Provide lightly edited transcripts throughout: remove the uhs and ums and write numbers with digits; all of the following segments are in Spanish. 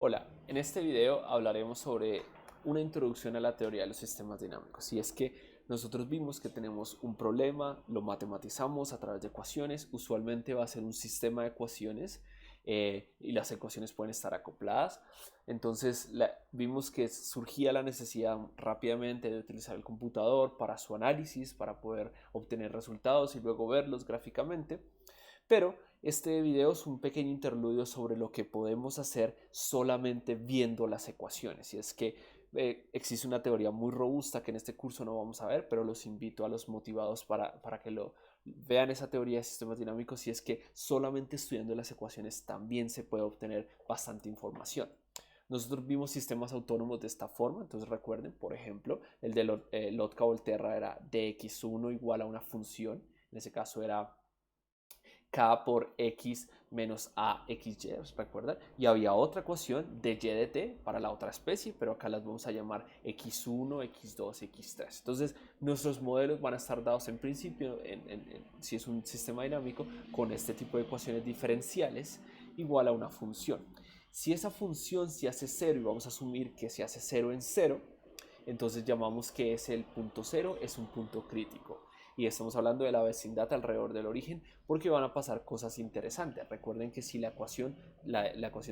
Hola, en este video hablaremos sobre una introducción a la teoría de los sistemas dinámicos. Y es que nosotros vimos que tenemos un problema, lo matematizamos a través de ecuaciones, usualmente va a ser un sistema de ecuaciones y las ecuaciones pueden estar acopladas. Entonces vimos que surgía la necesidad rápidamente de utilizar el computador para su análisis, para poder obtener resultados y luego verlos gráficamente. Pero este video es un pequeño interludio sobre lo que podemos hacer solamente viendo las ecuaciones. Y es que existe una teoría muy robusta que en este curso no vamos a ver, pero los invito a los motivados para que lo vean esa teoría de sistemas dinámicos. Y es que solamente estudiando las ecuaciones también se puede obtener bastante información. Nosotros vimos sistemas autónomos de esta forma, entonces recuerden, por ejemplo, el de Lotka-Volterra era dx1 igual a una función, en ese caso era k por x menos axy, ¿recuerdan? Y había otra ecuación de y de t para la otra especie, pero acá las vamos a llamar x1, x2, x3. Entonces, nuestros modelos van a estar dados en principio, si es un sistema dinámico, con este tipo de ecuaciones diferenciales igual a una función. Si esa función se hace cero, y vamos a asumir que se hace cero en cero, entonces llamamos que es el punto cero, es un punto crítico. Y estamos hablando de la vecindad alrededor del origen porque van a pasar cosas interesantes. Recuerden que si la ecuación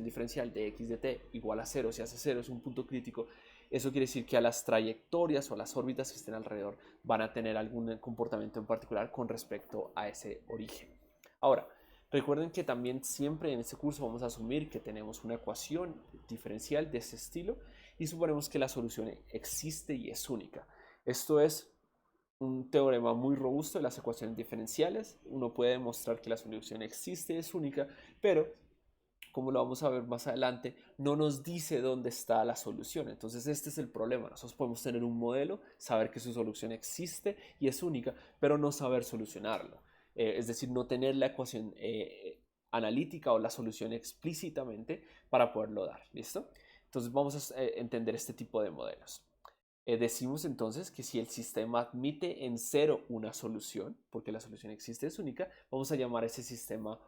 diferencial de x de t igual a cero, si hace cero es un punto crítico, eso quiere decir que a las trayectorias o a las órbitas que estén alrededor van a tener algún comportamiento en particular con respecto a ese origen. Ahora, recuerden que también siempre en este curso vamos a asumir que tenemos una ecuación diferencial de ese estilo y suponemos que la solución existe y es única. Esto es un teorema muy robusto de las ecuaciones diferenciales. Uno puede demostrar que la solución existe y es única, pero como lo vamos a ver más adelante, no nos dice dónde está la solución. Entonces este es el problema. Nosotros podemos tener un modelo, saber que su solución existe y es única, pero no saber solucionarlo. Es decir, no tener la ecuación analítica o la solución explícitamente para poderlo dar. ¿Listo? Entonces vamos a entender este tipo de modelos. Decimos entonces que si el sistema admite en cero una solución, porque la solución existe, es única, vamos a llamar a ese sistema,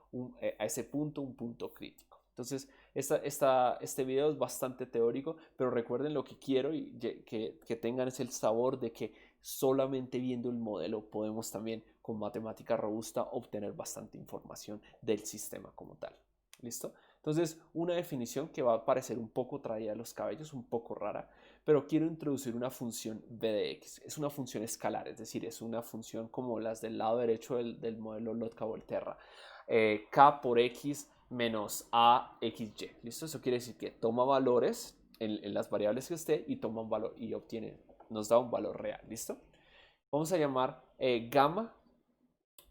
a ese punto, un punto crítico. Entonces, este video es bastante teórico, pero recuerden lo que quiero y que tengan es el sabor de que solamente viendo el modelo podemos también con matemática robusta obtener bastante información del sistema como tal. ¿Listo? Entonces, una definición que va a parecer un poco traída de los cabellos, un poco rara, pero quiero introducir una función b de x. Es una función escalar, es decir, es una función como las del lado derecho del modelo Lotka-Volterra. K por x menos axy. ¿Listo? Eso quiere decir que toma valores en las variables que esté y toma un valor y nos da un valor real. ¿Listo? Vamos a llamar gamma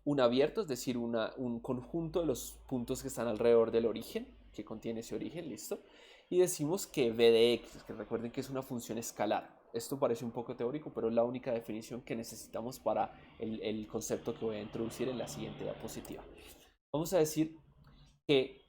un abierto, es decir, un conjunto de los puntos que están alrededor del origen, que contiene ese origen, ¿listo? Y decimos que v de x, que recuerden que es una función escalar. Esto parece un poco teórico, pero es la única definición que necesitamos para el concepto que voy a introducir en la siguiente diapositiva. Vamos a decir que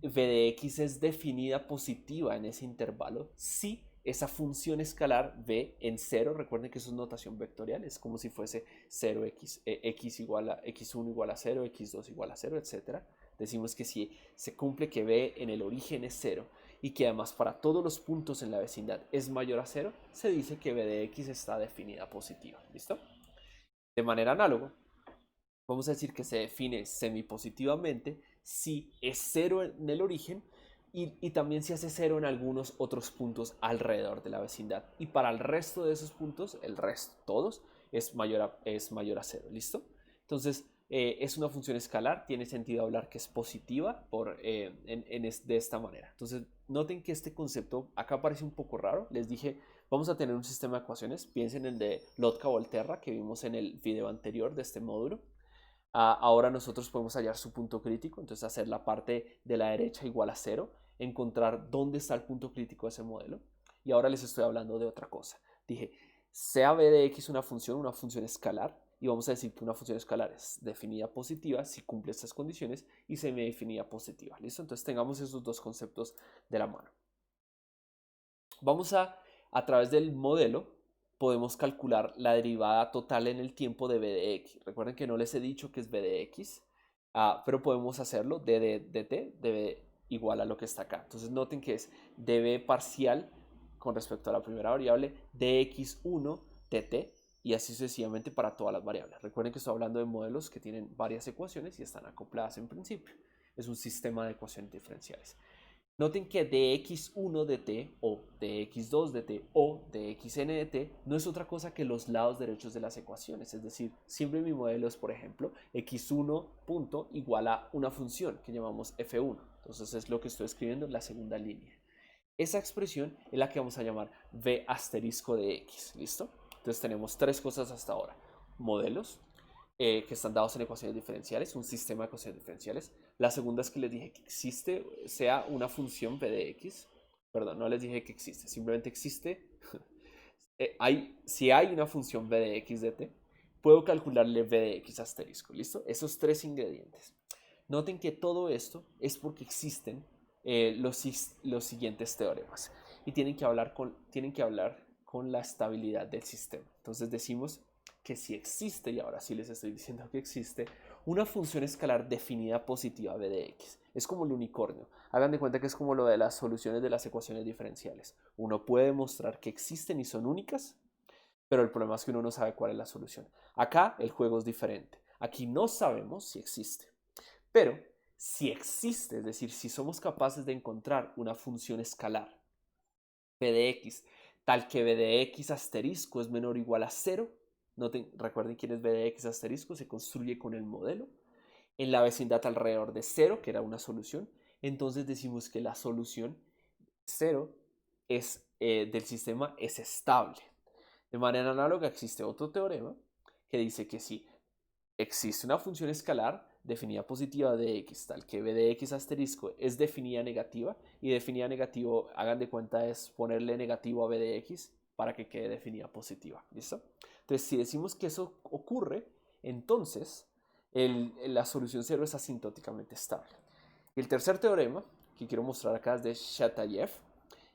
v de x es definida positiva en ese intervalo si esa función escalar v en 0, recuerden que eso es notación vectorial, es como si fuese 0x, x igual a x1 igual a 0, x2 igual a 0, etc. Decimos que si se cumple que v en el origen es 0 y que además para todos los puntos en la vecindad es mayor a 0, se dice que v de x está definida positiva. ¿Listo? De manera análoga, vamos a decir que se define semipositivamente si es 0 en el origen y también si hace 0 en algunos otros puntos alrededor de la vecindad. Y para el resto de esos puntos, el resto, todos, es mayor a 0. ¿Listo? Entonces, es una función escalar, tiene sentido hablar que es positiva de esta manera. Entonces, noten que este concepto acá parece un poco raro. Les dije, vamos a tener un sistema de ecuaciones. Piensen en el de Lotka-Volterra que vimos en el video anterior de este módulo. Ahora nosotros podemos hallar su punto crítico, entonces hacer la parte de la derecha igual a 0, encontrar dónde está el punto crítico de ese modelo. Y ahora les estoy hablando de otra cosa. Dije, sea b de x una función escalar, y vamos a decir que una función escalar es definida positiva si cumple estas condiciones y semidefinida positiva. ¿Listo? Entonces tengamos esos dos conceptos de la mano. Vamos a través del modelo, podemos calcular la derivada total en el tiempo de b de x. Recuerden que no les he dicho que es b de x, pero podemos hacerlo. d de t, igual a lo que está acá. Entonces noten que es db parcial con respecto a la primera variable dx1 dt y así sucesivamente para todas las variables. Recuerden que estoy hablando de modelos que tienen varias ecuaciones y están acopladas en principio. Es un sistema de ecuaciones diferenciales. Noten que dx1 dt o dx2 dt o dxn dt no es otra cosa que los lados derechos de las ecuaciones. Es decir, siempre mi modelo es, por ejemplo, x1 punto igual a una función que llamamos f1. Entonces es lo que estoy escribiendo en la segunda línea. Esa expresión es la que vamos a llamar v asterisco de x. ¿Listo? Entonces tenemos tres cosas hasta ahora. Modelos, que están dados en ecuaciones diferenciales, un sistema de ecuaciones diferenciales. La segunda es que les dije que existe, sea una función v de x. Perdón, no les dije que existe, simplemente existe. Si hay una función v de x de t, puedo calcularle v de x asterisco. ¿Listo? Esos tres ingredientes. Noten que todo esto es porque existen los siguientes teoremas y tienen que hablar con la estabilidad del sistema. Entonces decimos que si existe, y ahora sí les estoy diciendo que existe, una función escalar definida positiva v de x. Es como el unicornio. Hagan de cuenta que es como lo de las soluciones de las ecuaciones diferenciales. Uno puede demostrar que existen y son únicas, pero el problema es que uno no sabe cuál es la solución. Acá el juego es diferente. Aquí no sabemos si existe. Pero si existe, es decir, si somos capaces de encontrar una función escalar v de x tal que v de x asterisco es menor o igual a 0, recuerden quién es v de x asterisco, se construye con el modelo, en la vecindad alrededor de 0, que era una solución, entonces decimos que la solución 0 del sistema es estable. De manera análoga existe otro teorema que dice que si existe una función escalar definida positiva de x tal que v de x asterisco es definida negativa, y definida negativo, hagan de cuenta, es ponerle negativo a v de x para que quede definida positiva. ¿Listo? Entonces, si decimos que eso ocurre, entonces la solución 0 es asintóticamente estable. Y el tercer teorema que quiero mostrar acá es de Chatayev,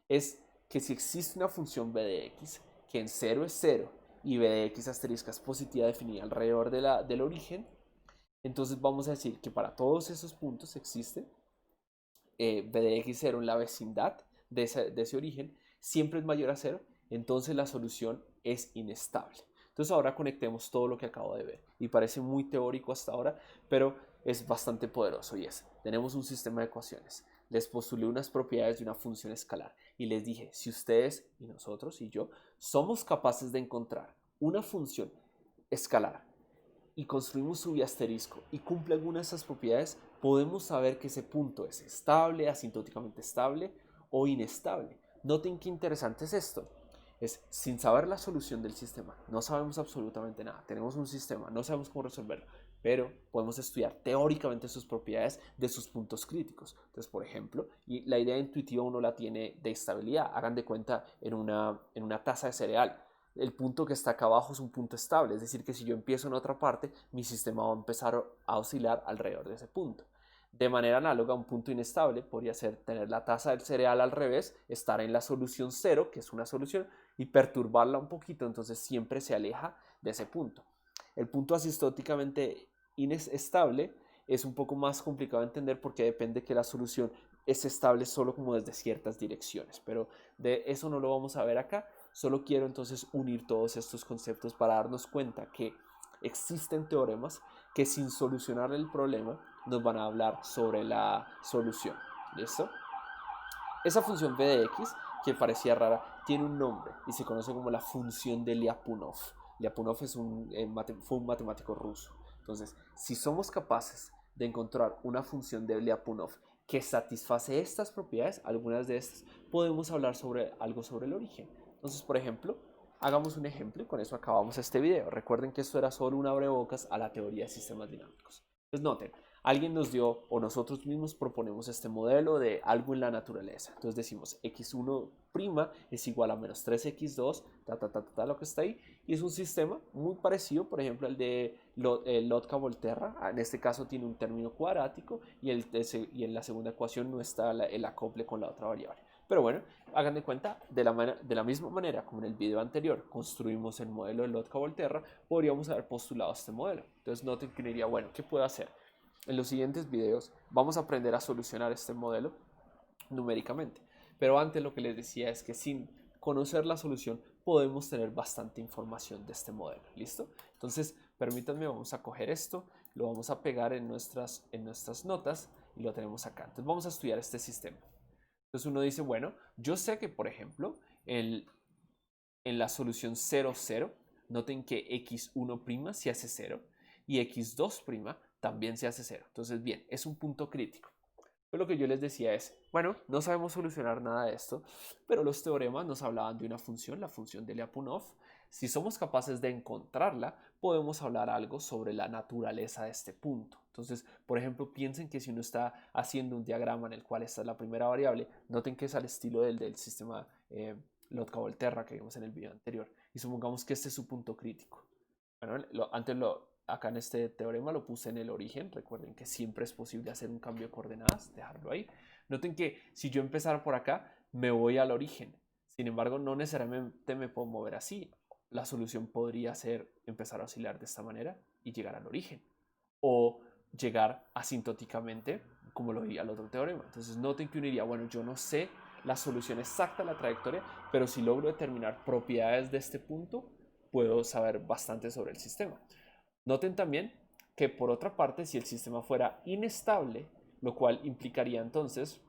es que si existe una función v de x que en 0 es 0 y v de x asterisco es positiva definida alrededor del origen, entonces vamos a decir que para todos esos puntos existe v de x0 en la vecindad de ese origen, siempre es mayor a 0, entonces la solución es inestable. Entonces ahora conectemos todo lo que acabo de ver y parece muy teórico hasta ahora, pero es bastante poderoso y tenemos un sistema de ecuaciones. Les postulé unas propiedades de una función escalar y les dije, si ustedes y nosotros y yo somos capaces de encontrar una función escalar y construimos su biasterisco y cumple alguna de esas propiedades, podemos saber que ese punto es estable, asintóticamente estable o inestable. Noten qué interesante es esto. Es sin saber la solución del sistema, no sabemos absolutamente nada. Tenemos un sistema, no sabemos cómo resolverlo, pero podemos estudiar teóricamente sus propiedades de sus puntos críticos. Entonces, por ejemplo, y la idea intuitiva uno la tiene de estabilidad. Hagan de cuenta en una taza de cereal. El punto que está acá abajo es un punto estable, es decir, que si yo empiezo en otra parte, mi sistema va a empezar a oscilar alrededor de ese punto. De manera análoga, un punto inestable podría ser tener la taza del cereal al revés, estar en la solución 0, que es una solución, y perturbarla un poquito, entonces siempre se aleja de ese punto. El punto asintóticamente inestable es un poco más complicado de entender porque depende que la solución es estable solo como desde ciertas direcciones, pero de eso no lo vamos a ver acá. Solo quiero entonces unir todos estos conceptos para darnos cuenta que existen teoremas que sin solucionar el problema nos van a hablar sobre la solución. ¿Listo? Esa función v de x, que parecía rara, tiene un nombre y se conoce como la función de Lyapunov. Lyapunov fue un matemático ruso. Entonces, si somos capaces de encontrar una función de Lyapunov que satisface estas propiedades, algunas de estas, podemos hablar sobre algo sobre el origen. Entonces, por ejemplo, hagamos un ejemplo y con eso acabamos este video. Recuerden que esto era solo un abrebocas a la teoría de sistemas dinámicos. Entonces, noten, alguien nos dio o nosotros mismos proponemos este modelo de algo en la naturaleza. Entonces decimos x1' es igual a menos 3x2, lo que está ahí. Y es un sistema muy parecido, por ejemplo, al de Lotka-Volterra. En este caso tiene un término cuadrático y en la segunda ecuación no está el acople con la otra variable. Pero bueno, hagan de cuenta, de la misma manera como en el video anterior construimos el modelo de Lotka-Volterra, podríamos haber postulado este modelo. Entonces noten que uno diría, bueno, ¿qué puedo hacer? En los siguientes videos vamos a aprender a solucionar este modelo numéricamente. Pero antes lo que les decía es que sin conocer la solución podemos tener bastante información de este modelo. ¿Listo? Entonces, permítanme, vamos a coger esto, lo vamos a pegar en nuestras notas y lo tenemos acá. Entonces, vamos a estudiar este sistema. Entonces, uno dice, bueno, yo sé que, por ejemplo, en la solución 0, 0, noten que x1' se hace 0 y x2' también se hace 0. Entonces, bien, es un punto crítico. Pero lo que yo les decía es, bueno, no sabemos solucionar nada de esto, pero los teoremas nos hablaban de una función, la función de Lyapunov. Si somos capaces de encontrarla, podemos hablar algo sobre la naturaleza de este punto. Entonces, por ejemplo, piensen que si uno está haciendo un diagrama en el cual esta es la primera variable, noten que es al estilo del sistema Lotka-Volterra que vimos en el video anterior, y supongamos que este es su punto crítico. Bueno, acá en este teorema lo puse en el origen. Recuerden que siempre es posible hacer un cambio de coordenadas, dejarlo ahí. Noten que si yo empezara por acá, me voy al origen. Sin embargo, no necesariamente me puedo mover así. La solución podría ser empezar a oscilar de esta manera y llegar al origen. O llegar asintóticamente, como lo diría el otro teorema. Entonces noten que uno diría, bueno, yo no sé la solución exacta a la trayectoria, pero si logro determinar propiedades de este punto, puedo saber bastante sobre el sistema. Noten también que por otra parte, si el sistema fuera inestable, lo cual implicaría entonces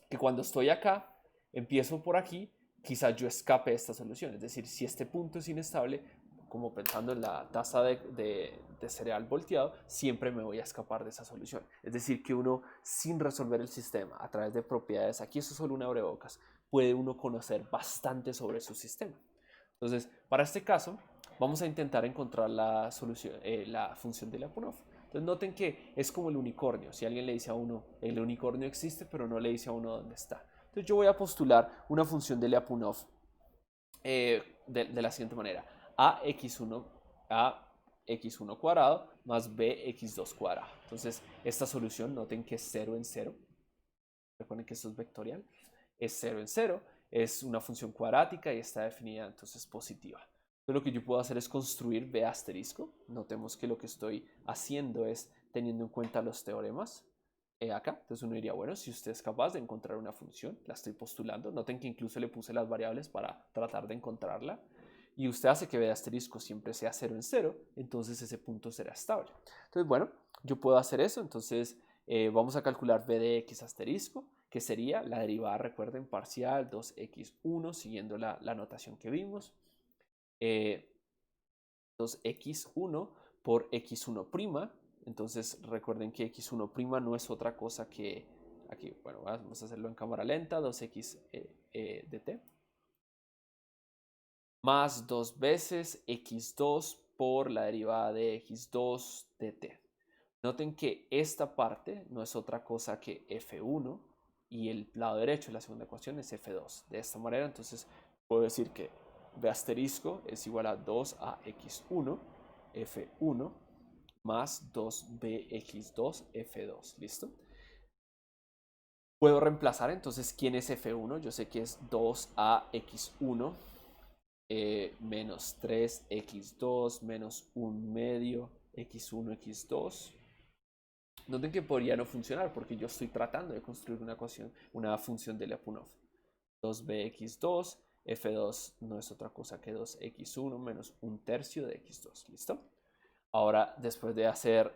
que cuando estoy acá, empiezo por aquí, quizás yo escape de esta solución. Es decir, si este punto es inestable, como pensando en la taza de cereal volteado, siempre me voy a escapar de esa solución. Es decir, que uno, sin resolver el sistema a través de propiedades, aquí eso es solo un abrebocas, puede uno conocer bastante sobre su sistema. Entonces, para este caso, vamos a intentar encontrar la solución, la función de Lyapunov. Entonces, noten que es como el unicornio. Si alguien le dice a uno, el unicornio existe, pero no le dice a uno dónde está. Entonces, yo voy a postular una función de Lyapunov de la siguiente manera: ax1 cuadrado más bx2 cuadrado. Entonces, esta solución, noten que es 0 en 0. Recuerden que esto es vectorial. Es 0 en 0. Es una función cuadrática y está definida entonces positiva. Entonces, lo que yo puedo hacer es construir b asterisco. Notemos que lo que estoy haciendo es teniendo en cuenta los teoremas acá. Entonces uno diría, bueno, si usted es capaz de encontrar una función, la estoy postulando. Noten que incluso le puse las variables para tratar de encontrarla. Y usted hace que b asterisco siempre sea 0 en 0, entonces ese punto será estable. Entonces, bueno, yo puedo hacer eso. Entonces, vamos a calcular b de x asterisco, que sería la derivada, recuerden, parcial 2x1, siguiendo la notación que vimos. 2x1 por x1'. Entonces recuerden que x1' no es otra cosa que, aquí, bueno, vamos a hacerlo en cámara lenta, 2x dt, más 2 veces x2 por la derivada de x2 dt. Noten que esta parte no es otra cosa que f1 y el lado derecho de la segunda ecuación es f2. De esta manera, entonces puedo decir que b asterisco es igual a 2ax1 f1 más 2bx2 f2. ¿Listo? Puedo reemplazar entonces quién es f1. Yo sé que es 2ax1 menos 3x2 menos 1 medio x1 x2. Noten que podría no funcionar porque yo estoy tratando de construir una función de Lyapunov. 2bx2, f2 no es otra cosa que 2x1 menos 1/3 de x2. ¿Listo? Ahora, después de hacer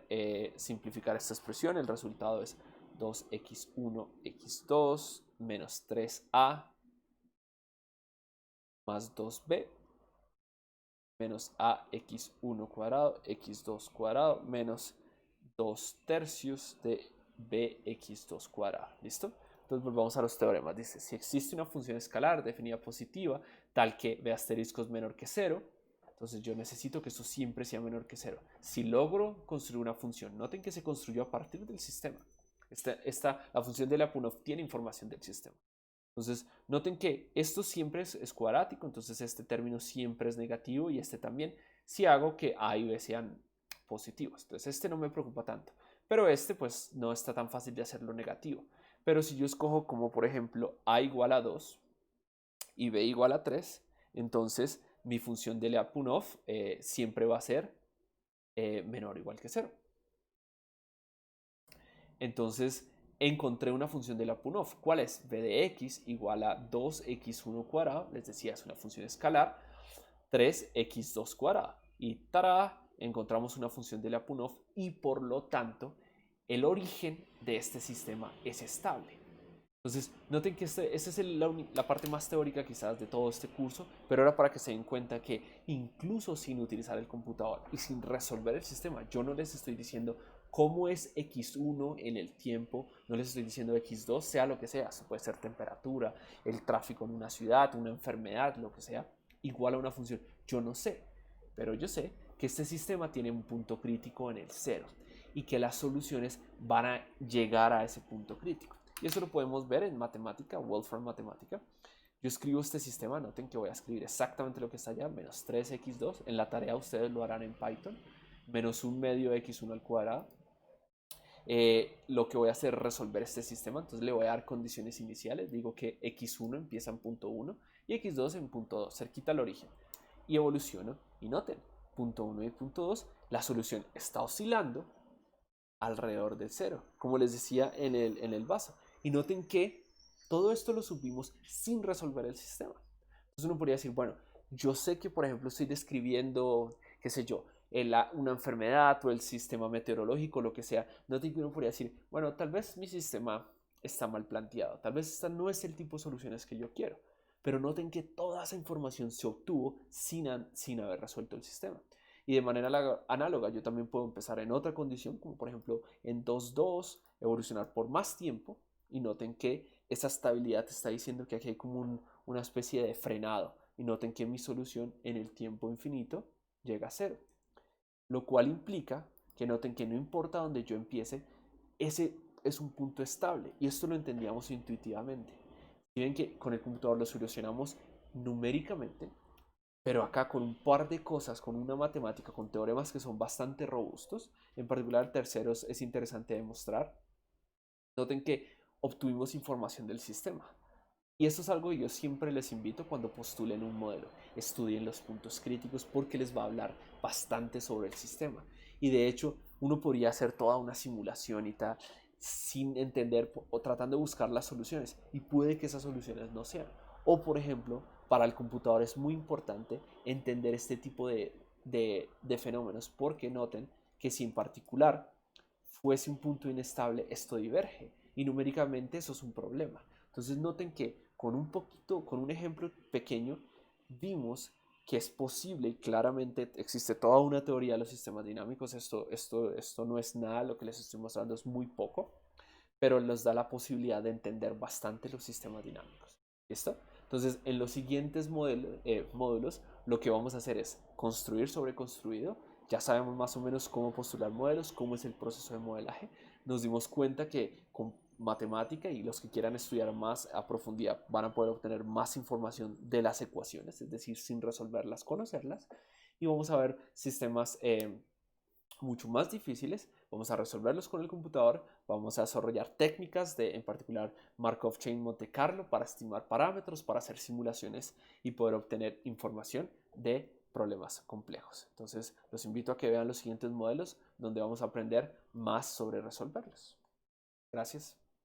simplificar esta expresión, el resultado es 2x1 x2 menos 3a más 2b menos ax1 cuadrado x2 cuadrado menos 2/3 de bx2 cuadrado. ¿Listo? Entonces volvamos a los teoremas. Dice, si existe una función escalar definida positiva tal que b asterisco es menor que 0, entonces yo necesito que eso siempre sea menor que 0. Si logro construir una función, noten que se construyó a partir del sistema. La función de Lyapunov tiene información del sistema. Entonces, noten que esto siempre es cuadrático, entonces este término siempre es negativo y este también, si hago que a y b sean positivos. Entonces, este no me preocupa tanto, pero este pues no está tan fácil de hacerlo negativo. Pero si yo escojo como por ejemplo a igual a 2 y b igual a 3, entonces mi función de Lyapunov siempre va a ser menor o igual que 0. Entonces, encontré una función de la Punov. ¿Cuál es? b de x igual a 2x1 cuadrado, les decía, es una función escalar, 3x2 cuadrado. Y ¡tará! Encontramos una función de la Punov y por lo tanto el origen de este sistema es estable. Entonces, noten que esa es la parte más teórica quizás de todo este curso, pero ahora para que se den cuenta que incluso sin utilizar el computador y sin resolver el sistema, yo no les estoy diciendo cómo es x1 en el tiempo, no les estoy diciendo x2, sea lo que sea, puede ser temperatura, el tráfico en una ciudad, una enfermedad, lo que sea, igual a una función. Yo no sé, pero yo sé que este sistema tiene un punto crítico en el cero y que las soluciones van a llegar a ese punto crítico. Y eso lo podemos ver en matemática, Wolfram Matemática. Yo escribo este sistema, noten que voy a escribir exactamente lo que está allá, menos 3x2. En la tarea ustedes lo harán en Python, menos un medio x1 al cuadrado. Lo que voy a hacer es resolver este sistema, entonces le voy a dar condiciones iniciales. Digo que x1 empieza en punto 1 y x2 en punto 2, cerquita al origen. Y evoluciono, y noten, punto 1 y punto 2, la solución está oscilando alrededor del cero, como les decía en el vaso. Y noten que todo esto lo subimos sin resolver el sistema. Entonces uno podría decir, bueno, yo sé que por ejemplo estoy describiendo, qué sé yo, una enfermedad o el sistema meteorológico, lo que sea. Noten que uno podría decir, bueno, tal vez mi sistema está mal planteado, tal vez esta no es el tipo de soluciones que yo quiero. Pero noten que toda esa información se obtuvo sin haber resuelto el sistema. Y de manera análoga, yo también puedo empezar en otra condición, como por ejemplo en 2,2, evolucionar por más tiempo. Y noten que esa estabilidad está diciendo que aquí hay como una especie de frenado. Y noten que mi solución en el tiempo infinito llega a cero. Lo cual implica que noten que no importa dónde yo empiece, ese es un punto estable. Y esto lo entendíamos intuitivamente. Si ven que con el computador lo solucionamos numéricamente, pero acá con un par de cosas, con una matemática, con teoremas que son bastante robustos, en particular el tercero es interesante demostrar. Noten que obtuvimos información del sistema. Y esto es algo que yo siempre les invito cuando postulen un modelo. Estudien los puntos críticos porque les va a hablar bastante sobre el sistema. Y de hecho, uno podría hacer toda una simulación y tal sin entender o tratando de buscar las soluciones. Y puede que esas soluciones no sean. O por ejemplo, para el computador es muy importante entender este tipo de fenómenos porque noten que si en particular fuese un punto inestable, esto diverge. Y numéricamente eso es un problema. Entonces noten que con un ejemplo pequeño, vimos que es posible y claramente existe toda una teoría de los sistemas dinámicos. Esto no es nada, lo que les estoy mostrando es muy poco, pero nos da la posibilidad de entender bastante los sistemas dinámicos. ¿Listo? Entonces, en los siguientes módulos, lo que vamos a hacer es construir sobre construido. Ya sabemos más o menos cómo postular modelos, cómo es el proceso de modelaje. Nos dimos cuenta que con matemática y los que quieran estudiar más a profundidad van a poder obtener más información de las ecuaciones, es decir, sin resolverlas, conocerlas. Y vamos a ver sistemas mucho más difíciles, vamos a resolverlos con el computador, vamos a desarrollar técnicas de, en particular, Markov Chain Monte Carlo para estimar parámetros, para hacer simulaciones y poder obtener información de problemas complejos. Entonces, los invito a que vean los siguientes modelos donde vamos a aprender más sobre resolverlos. Gracias.